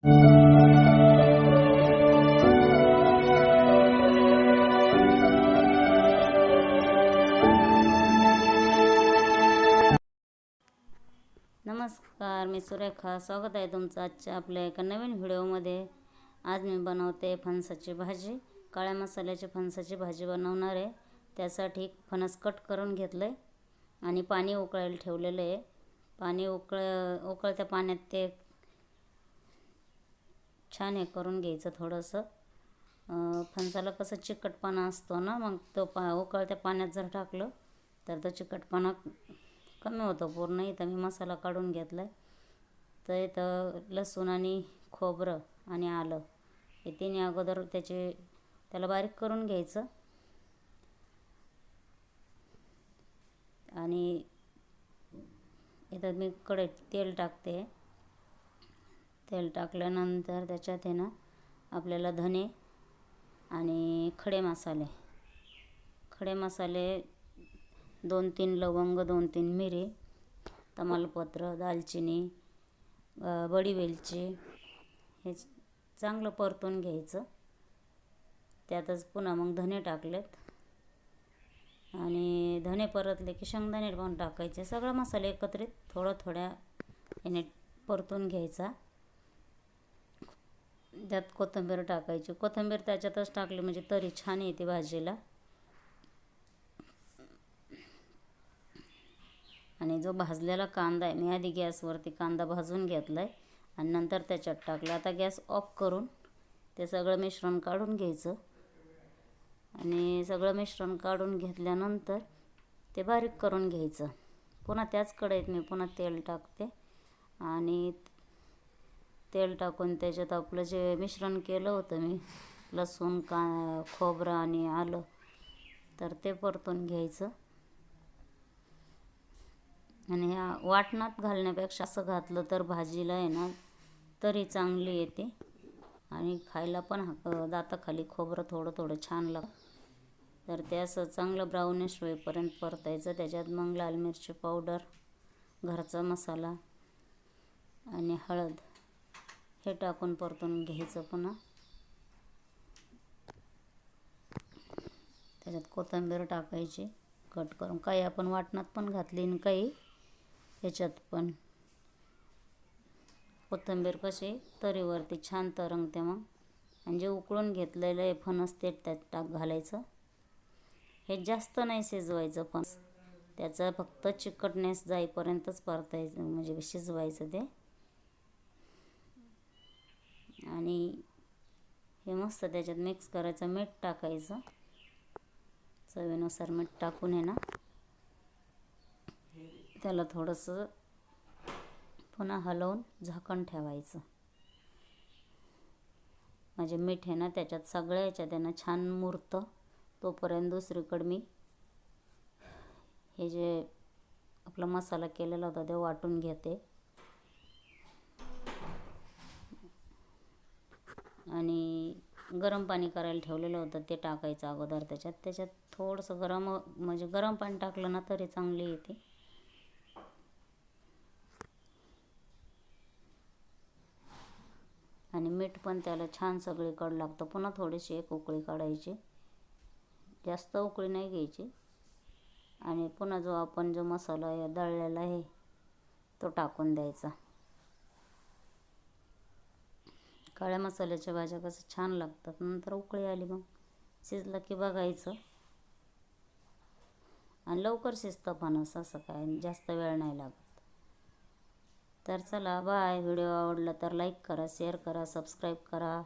नमस्कार, मी सुरेखा. स्वागत आहे तुमचं आजच्या आपल्या एका नवीन व्हिडिओमध्ये. आज मी बनवते फणसाची भाजी. काळ्या मसाल्याची फणसाची भाजी बनवणार आहे. त्यासाठी फणस कट करून घेतलं आहे आणि पाणी उकळायला ठेवलेलं आहे. पाणी उकळत्या पाण्यात ते छान हे करून घ्यायचं थोडंसं. फणसाला कसं चिकटपणा असतो ना, मग तो उकळत्या पाण्यात जर टाकलं तर तो चिकटपणा कमी होतो पूर्ण. इथं मी मसाला काढून घेतला आहे. तर इथं लसूण आणि खोबरं आणि आलं हे तिन्ही अगोदर त्याला बारीक करून घ्यायचं. आणि इथं मी कढईत तेल टाकते. तेल टाकल्यानंतर त्याच्यात आहे ना आपल्याला धने आणि खडे मसाले 2-3 लवंग, 2-3 मिरी, तमालपत्र, दालचिनी, बडी वेलची हे चांगलं परतून घ्यायचं. त्यातच पुन्हा मग धने टाकलेत आणि धने परतले की शेंगदाणे पण टाकायचे. सगळा मसाले एकत्रित थोड्या याने परतून घ्यायचा. त्यात कोथिंबीर टाकायची. कोथिंबीर त्याच्यातच टाकली म्हणजे तरी छान येते भाजीला. आणि जो भाजलेला कांदा आहे, मी आधी गॅसवरती कांदा भाजून घेतला आहे आणि नंतर त्याच्यात टाकला. आता गॅस ऑफ करून ते सगळं मिश्रण काढून घ्यायचं. आणि सगळं मिश्रण काढून घेतल्यानंतर ते बारीक करून घ्यायचं. पुन्हा त्याच कढईत मी पुन्हा तेल टाकते आणि तेल टाकून त्याच्यात आपलं जे मिश्रण केलं होतं मी, लसूण, खोबरं आणि आलं, तर ते परतून घ्यायचं. आणि ह्या वाटणात घालण्यापेक्षा असं घातलं तर भाजीला आहे ना तरी चांगली येते आणि खायला पण दाताखाली खोबरं थोडं छान लागतं. तर ते असं चांगलं ब्राउनिश होईपर्यंत परतायचं. त्याच्यात मग लाल मिरची पावडर, घरचा मसाला आणि हळद हे टाकून परतून घ्यायचं. पुन्हा त्याच्यात कोथिंबीर टाकायची कट करून. काही आपण वाटणात पण घातली आणि काही ह्याच्यात पण. कोथिंबीर कशी तरीवरती छान तरंगते मग. आणि जे उकळून घेतलेलं आहे फणस ते त्यात घालायचं. हे जास्त नाही शिजवायचं फणस, त्याचं फक्त चिकटनेस जाईपर्यंतच परतायचं म्हणजे शिजवायचं ते. आणि हे मस्त त्याच्यात मिक्स करायचं. मीठ टाकायचं चवीनुसार. मीठ टाकून आहे ना त्याला थोडंसं पुन्हा हलवून झाकण ठेवायचं. म्हणजे मीठ आहे ना त्याच्यात सगळ्या ह्याच्यात आहे ना छान मुरतं. तोपर्यंत दुसरीकडे मी हे जे आपला मसाला केलेला होता ते वाटून घेते. आणि गरम पाणी करायला ठेवलेलं होतं ते टाकायचं अगोदर त्याच्यात थोडंसं म्हणजे गरम पाणी टाकलं ना तरी चांगली येते. आणि मीठ पण त्याला छान सगळीकडे लागतं. पुन्हा थोडीशी एक उकळी काढायची, जास्त उकळी नाही घ्यायची. आणि पुन्हा आपण जो मसाला दळलेला आहे तो टाकून द्यायचा. काळ्या मसाल्याच्या भाज्या कसं छान लागतात. नंतर उकळी आली मग शिजलं की बघायचं. आणि लवकर शिजतं फणस, असं काय जास्त वेळ नाही लागत. तर चला बाय. व्हिडिओ आवडला तर लाईक करा, शेअर करा, सबस्क्राईब करा.